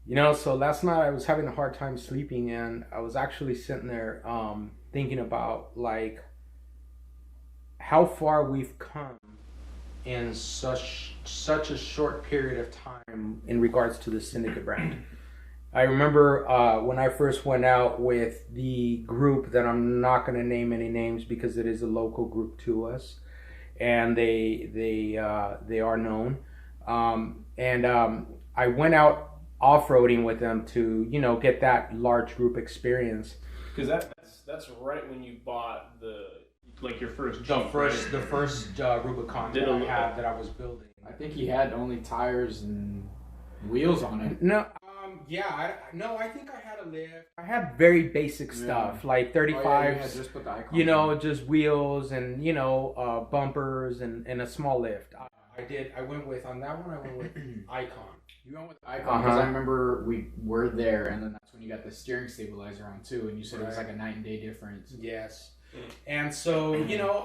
You know, so last night I was having a hard time sleeping, and I was actually sitting there thinking about like how far we've come in such a short period of time in regards to the Syndicate brand. I remember when I first went out with the group that I'm not going to name any names because it is a local group to us, and they are known. I went out off-roading with them to get that large group experience. Because that's right when you bought your first The Jeep, first right? the first Rubicon that I had that I was building. I think he had only tires and wheels on it. No, I think I had a lift. I had very basic stuff like 35s, just put the icon on. just wheels and bumpers and a small lift. I went with on that one. I went with Icon. You went with icon because I remember we were there, and then that's when you got the steering stabilizer on too, and you said it was like a night and day difference. Yes, and so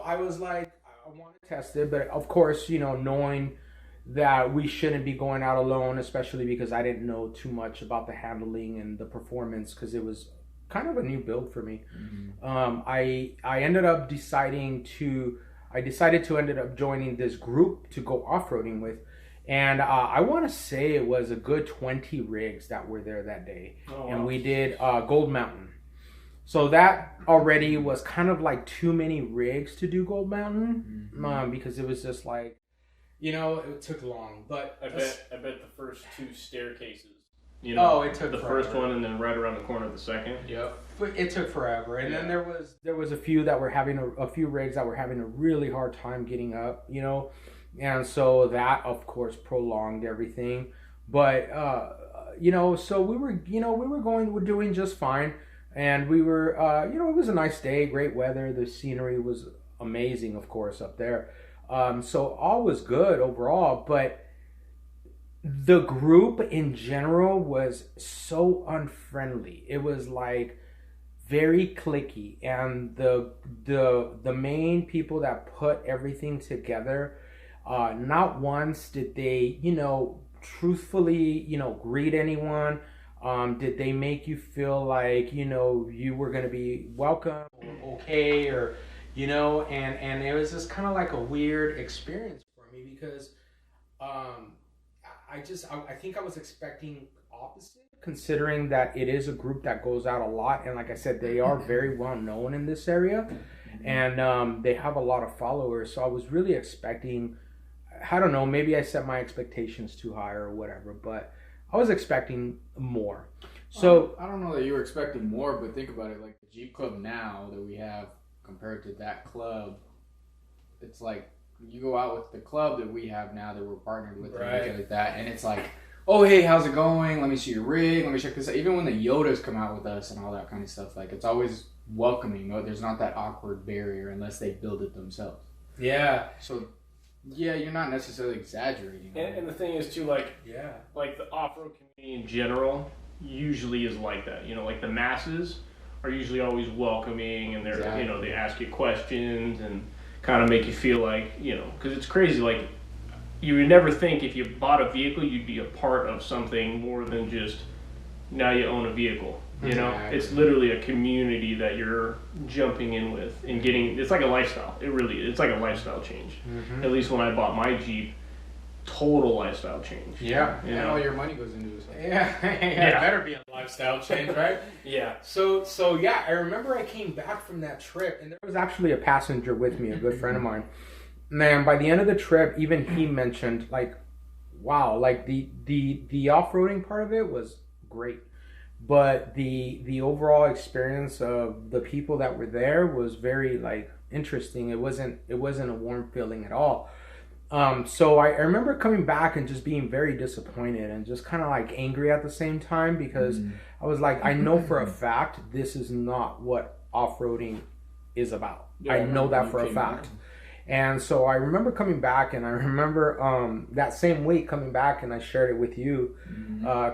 I was like, I want to test it, but of course, knowing that we shouldn't be going out alone, especially because I didn't know too much about the handling and the performance because it was kind of a new build for me. I ended up decided to end up joining this group to go off-roading with. And I want to say it was a good 20 rigs that were there that day. Oh, wow. And we did Gold Mountain. So that already was kind of like too many rigs to do Gold Mountain because it was just like, it took long. But I bet the first two staircases. It took the forever. First one and then right around the corner the second. Yep. But it took forever. And then there was a few that were having a few rigs that were having a really hard time getting up, And so that, of course, prolonged everything. But, so we're doing just fine. And we were, it was a nice day, great weather. The scenery was amazing, of course, up there. So all was good overall. But the group in general was so unfriendly. It was like very cliquey. And the main people that put everything together, not once did they, truthfully, greet anyone. Did they make you feel like, you were going to be welcome or okay or, and it was just kind of like a weird experience for me because I think I was expecting opposite considering that it is a group that goes out a lot. And like I said, they are very well known in this area and they have a lot of followers. So I was really expecting, I don't know, maybe I set my expectations too high or whatever, but I was expecting more. So I don't know that you were expecting more, but think about it. Like the Jeep Club now that we have compared to that club, it's like you go out with the club that we have now that we're partnered with and everything like that, and it's like, oh hey, how's it going? Let me see your rig. Let me check this out. Even when the Yodas come out with us and all that kind of stuff, like it's always welcoming. There's not that awkward barrier unless they build it themselves. Yeah. So. Yeah, you're not necessarily exaggerating. And the thing is too, like the off-road community in general usually is like that. Like the masses are usually always welcoming, and they're they ask you questions and kind of make you feel like because it's crazy. Like you would never think if you bought a vehicle you'd be a part of something more than just now you own a vehicle. It's literally a community that you're jumping in with and getting. It's like a lifestyle. It's like a lifestyle change. At least when I bought my Jeep, total lifestyle change. Yeah, and all your money goes into it. Yeah, it better be a lifestyle change, right? Yeah. So yeah, I remember I came back from that trip, and there was actually a passenger with me, a good friend of mine. Man, by the end of the trip, even he mentioned like, wow, like the off-roading part of it was great. But the overall experience of the people that were there was very like interesting. It wasn't a warm feeling at all. So I remember coming back and just being very disappointed and just kind of like angry at the same time because I was like, I know for a fact this is not what off-roading is about. Yeah, I know that for a fact. And so I remember coming back, and I remember that same week coming back, and I shared it with you,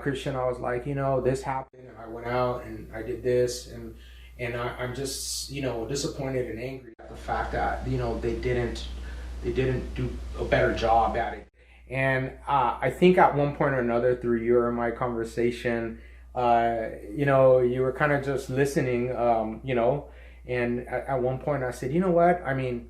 Christian. I was like, this happened, and I went out and I did this, and I'm just disappointed and angry at the fact that they didn't do a better job at it. And I think at one point or another through your and my conversation, you know, you were kind of just listening, you know, and at one point I said, you know what? I mean,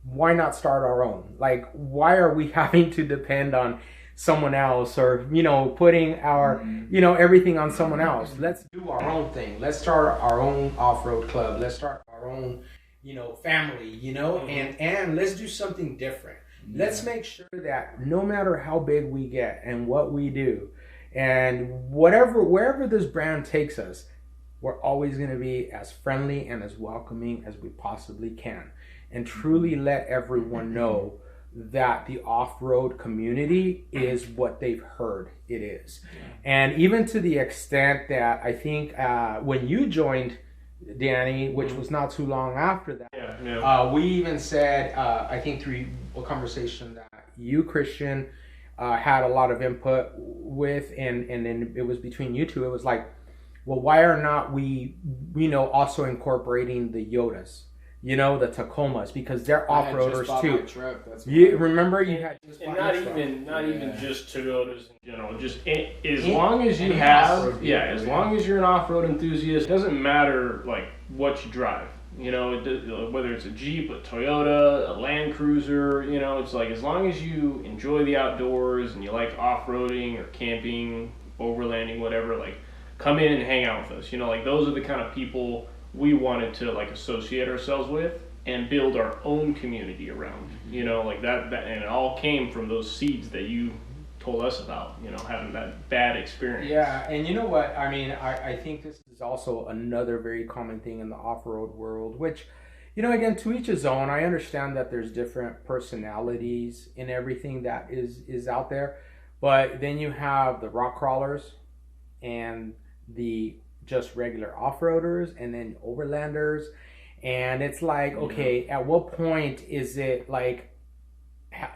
why not start our own? Like, why are we having to depend on someone else, or, you know, putting our, you know, everything on someone else? Let's do our own thing. Let's start our own off-road club. Let's start our own, you know, family, you know, and let's do something different. Let's make sure that no matter how big we get and what we do and wherever this brand takes us, we're always going to be as friendly and as welcoming as we possibly can, and truly let everyone know that the off-road community is what they've heard it is. And even to the extent that I think when you joined, Danny, which was not too long after that, we even said, I think through a conversation that you, Christian, had a lot of input with, and then it was between you two, it was like, well, why are not we, you know, also incorporating the Yodas, you know, the Tacomas, because they're off-roaders too. You remember you had just not even just Toyotas in general. Just as long as you have, as long as you're an off-road enthusiast, it doesn't matter like what you drive. You know, whether it's a Jeep, a Toyota, a Land Cruiser. You know, it's like as long as you enjoy the outdoors and you like off-roading or camping, overlanding, whatever, like come in and hang out with us. You know, like those are the kind of people we wanted to like associate ourselves with and build our own community around, you know, like that, and it all came from those seeds that you told us about, you know, having that bad experience. Yeah, and you know what, I mean, I think this is also another very common thing in the off-road world, which, you know, again, to each his own. I understand that there's different personalities in everything that is out there, but then you have the rock crawlers and the just regular off-roaders and then overlanders, and it's like, okay, at what point is it like,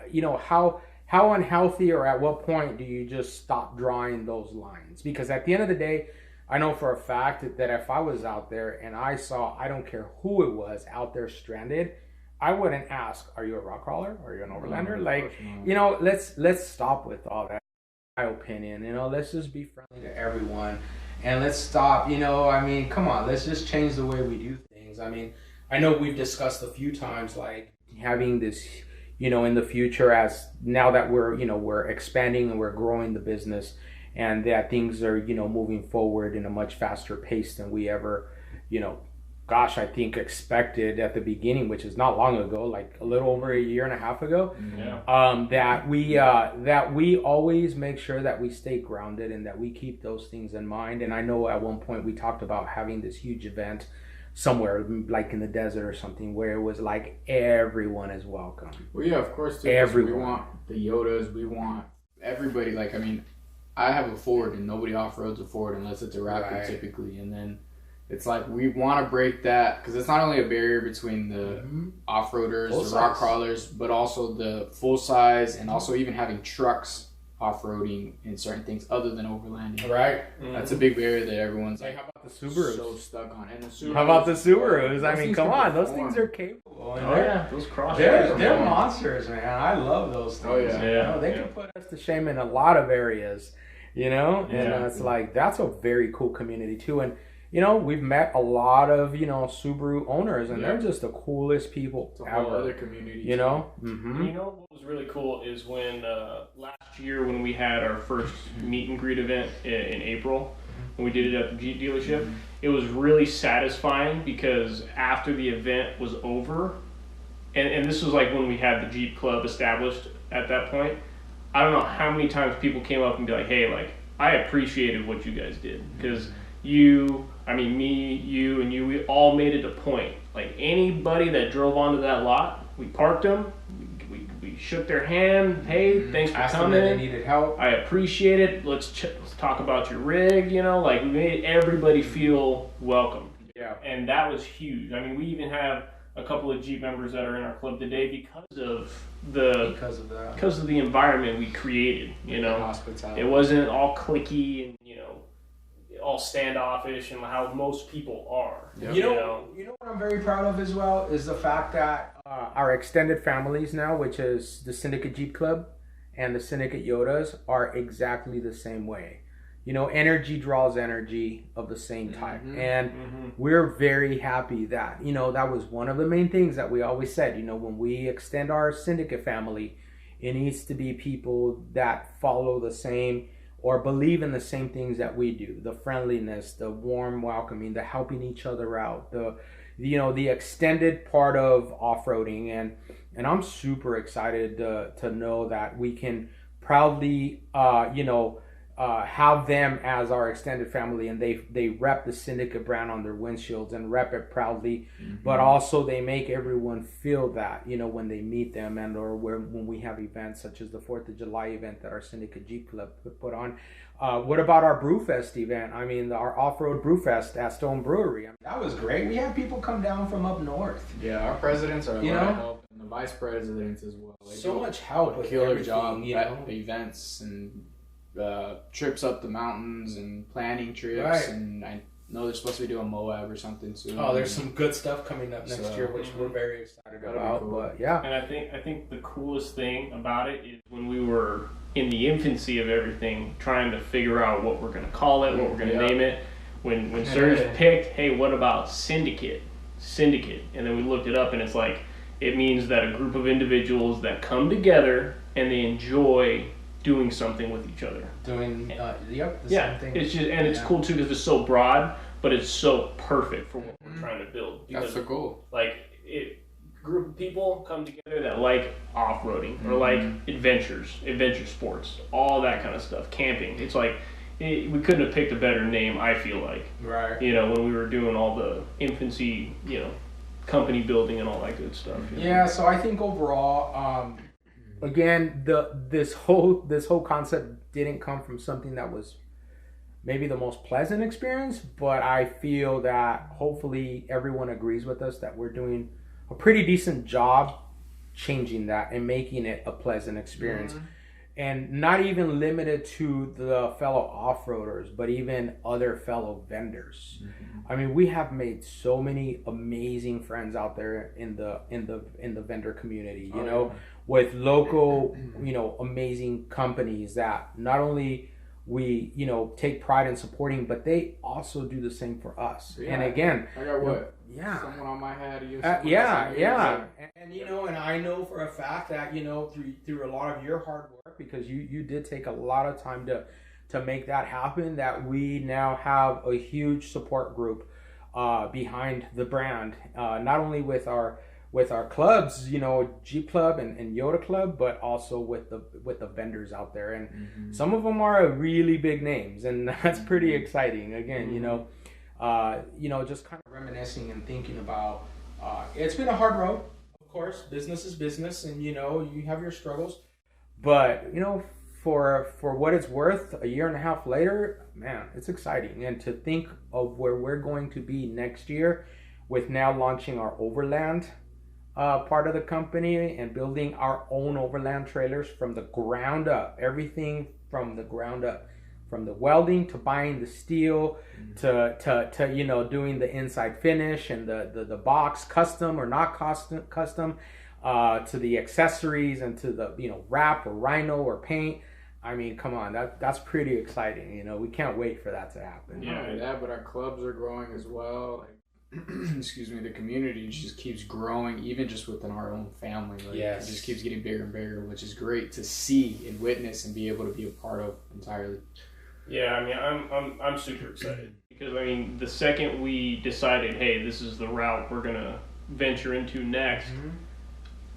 you know, how unhealthy, or at what point do you just stop drawing those lines? Because at the end of the day, I know for a fact that if I was out there and I saw, I don't care who it was, out there stranded, I wouldn't ask, are you a rock crawler? Are you an overlander? Like, you know, let's stop with all that. My opinion, you know, let's just be friendly to everyone. And let's stop, you know, I mean, come on, let's just change the way we do things. I mean, I know we've discussed a few times, like, having this, you know, in the future, as now that we're, you know, we're expanding and we're growing the business, and that things are, you know, moving forward in a much faster pace than we ever, you know, gosh, I think expected at the beginning, which is not long ago, like a little over a year and a half ago. That we always make sure that we stay grounded and that we keep those things in mind. And I know at one point we talked about having this huge event somewhere, like in the desert or something, where it was like everyone is welcome. Well, yeah, of course, too, everyone. We want the Yodas, we want everybody. Like, I mean, I have a Ford, and nobody off-roads a Ford unless it's a Raptor, typically, and then it's like we want to break that, because it's not only a barrier between the off-roaders, the rock crawlers, but also the full size, and also even having trucks off-roading in certain things other than overlanding. Right. That's a big barrier that everyone's like, how about the Subarus? So stuck on. And the Subarus, how about the Subarus? I mean, come on, those things are capable. Those cross. They're monsters, man. I love those things. Oh yeah. You know, they can put us to shame in a lot of areas. You know, and it's like, that's a very cool community too. And you know, we've met a lot of, you know, Subaru owners, and they're just the coolest people ever. Other community, you know. You know what was really cool is when last year when we had our first meet and greet event in April, when we did it at the Jeep dealership, it was really satisfying, because after the event was over, and this was like when we had the Jeep Club established at that point, I don't know how many times people came up and be like, hey, like, I appreciated what you guys did, because me, you, and you, we all made it a point. Like, anybody that drove onto that lot, we parked them, we shook their hand. Hey, thanks for coming. They needed help. I appreciate it. Let's talk about your rig. You know, like, we made everybody feel welcome. Yeah. And that was huge. I mean, we even have a couple of Jeep members that are in our club today because of the environment we created. You know, hospitality. It wasn't all cliquey and, you know, all standoffish and how most people are. Yep. You know what I'm very proud of as well is the fact that our extended families now, which is the Syndicate Jeep Club and the Syndicate Yodas are exactly the same way. You know, energy draws energy of the same type. And we're very happy that, you know, that was one of the main things that we always said, you know, when we extend our Syndicate family, it needs to be people that follow the same or believe in the same things that we do. The friendliness, the warm welcoming, the helping each other out, the, you know, the extended part of off-roading. And I'm super excited to know that we can proudly, you know, have them as our extended family, and they rep the Syndicate brand on their windshields and rep it proudly. But also they make everyone feel that, you know, when they meet them, and or when we have events such as the 4th of July event that our Syndicate Jeep Club put on. What about our Brewfest event? I mean, our Off-Road Brewfest at Stone Brewery. I mean, that was great. We had people come down from up north. Yeah, our presidents are a lot of help, and the vice presidents as well. They so much help with killer job you know? at events and trips up the mountains and planning trips, right. And I know they're supposed to be doing Moab or something soon. Oh, there's some good stuff coming up next year, which we're very excited about. Cool. But yeah, and I think the coolest thing about it is when we were in the infancy of everything, trying to figure out what we're going to call it, what we're going to name it. When Serge picked, hey, what about Syndicate? And then we looked it up, and it's like it means that a group of individuals that come together and they enjoy doing something with each other. Doing the same thing. It's just, and it's cool too because it's so broad, but it's so perfect for what we're trying to build. That's so cool. Like, group of people come together that like off-roading or like adventure sports, all that kind of stuff, camping. It's like we couldn't have picked a better name, I feel like. Right. You know, when we were doing all the infancy, you know, company building and all that good stuff. You know? Yeah, so I think overall, again, this whole concept didn't come from something that was maybe the most pleasant experience, but I feel that hopefully everyone agrees with us that we're doing a pretty decent job changing that and making it a pleasant experience. And not even limited to the fellow off-roaders, but even other fellow vendors. I mean, we have made so many amazing friends out there in the vendor community, you know, with local, you know, amazing companies that not only we, you know, take pride in supporting, but they also do the same for us. And again, I got what? Yeah. Someone on my head. Yeah. And you know, and I know for a fact that, you know, through a lot of your hard work, because you did take a lot of time to make that happen, that we now have a huge support group behind the brand, not only with our clubs, you know, Jeep Club and Yoda Club, but also with the vendors out there. And some of them are really big names, and that's pretty exciting. Again, you know, just kind of reminiscing and thinking about, it's been a hard road, of course. Business is business, and, you know, you have your struggles. But, you know, for what it's worth, a year and a half later, man, it's exciting. And to think of where we're going to be next year with now launching our Overland part of the company and building our own Overland trailers from the ground up, everything from the ground up, from the welding to buying the steel to you know, doing the inside finish and the box, custom or not custom, to the accessories and to the, you know, wrap or rhino or paint. I mean, come on, that's pretty exciting. You know, we can't wait for that to happen. Yeah, but our clubs are growing as well. Like, excuse me, the community just keeps growing, even just within our own family. Like, it just keeps getting bigger and bigger, which is great to see and witness and be able to be a part of entirely. Yeah, I mean, I'm super excited because, I mean, the second we decided, hey, this is the route we're gonna venture into next,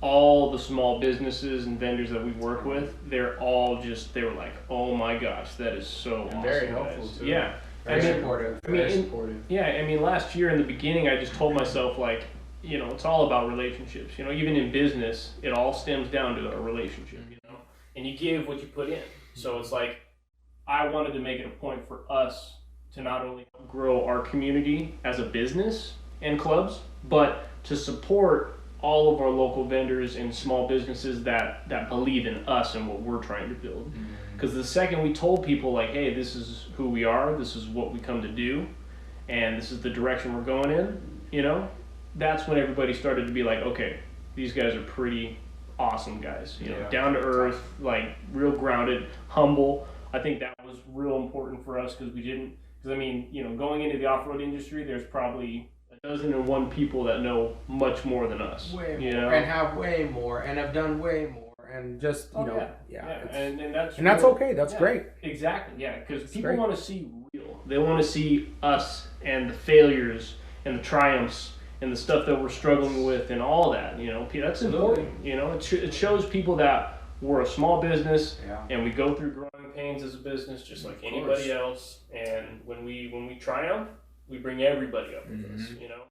all the small businesses and vendors that we work with, they were like, oh my gosh, that is so awesome. Very helpful too. Yeah. Very supportive. Very supportive. Yeah, I mean, last year in the beginning, I just told myself, like, you know, it's all about relationships. You know, even in business, it all stems down to a relationship, you know, and you give what you put in. So it's like, I wanted to make it a point for us to not only grow our community as a business and clubs, but to support all of our local vendors and small businesses that believe in us and what we're trying to build. Because the second we told people, like, hey, this is who we are, this is what we come to do, and this is the direction we're going in, you know, that's when everybody started to be like, okay, these guys are pretty awesome guys. You know, down to earth, like real grounded, humble. I think that was real important for us because I mean, you know, going into the off-road industry, there's probably 1,001 people that know much more than us. Way more, you know? and have way more, and have done way more, and just you know, and that's okay. That's great. Exactly, yeah, because people want to see real. They want to see us and the failures and the triumphs and the stuff that we're struggling with and all that. You know, that's important. You know, it shows people that we're a small business and we go through growing pains as a business just like anybody else. And when we triumph, we bring everybody up with us. You know,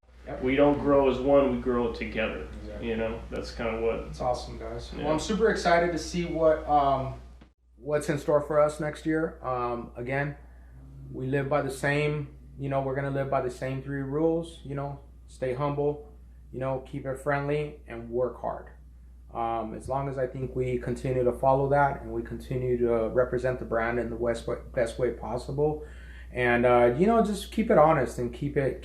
we don't grow as one; we grow together. Exactly. You know, that's kind of what. It's awesome, guys. Yeah. Well, I'm super excited to see what's in store for us next year. Again, we live by the same. You know, we're gonna live by the same 3 rules. You know, stay humble. You know, keep it friendly and work hard. As long as I think we continue to follow that and we continue to represent the brand in the best way possible, and you know, just keep it honest and keep it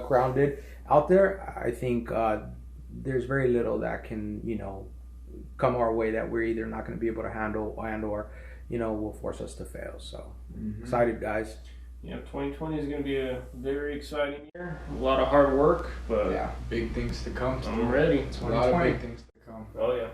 grounded out there, I think there's very little that can, you know, come our way that we're either not going to be able to handle or, you know, will force us to fail. So excited, guys. Yeah, 2020 is going to be a very exciting year. A lot of hard work, but big things to come. I'm ready. A lot of big things to come. Oh yeah.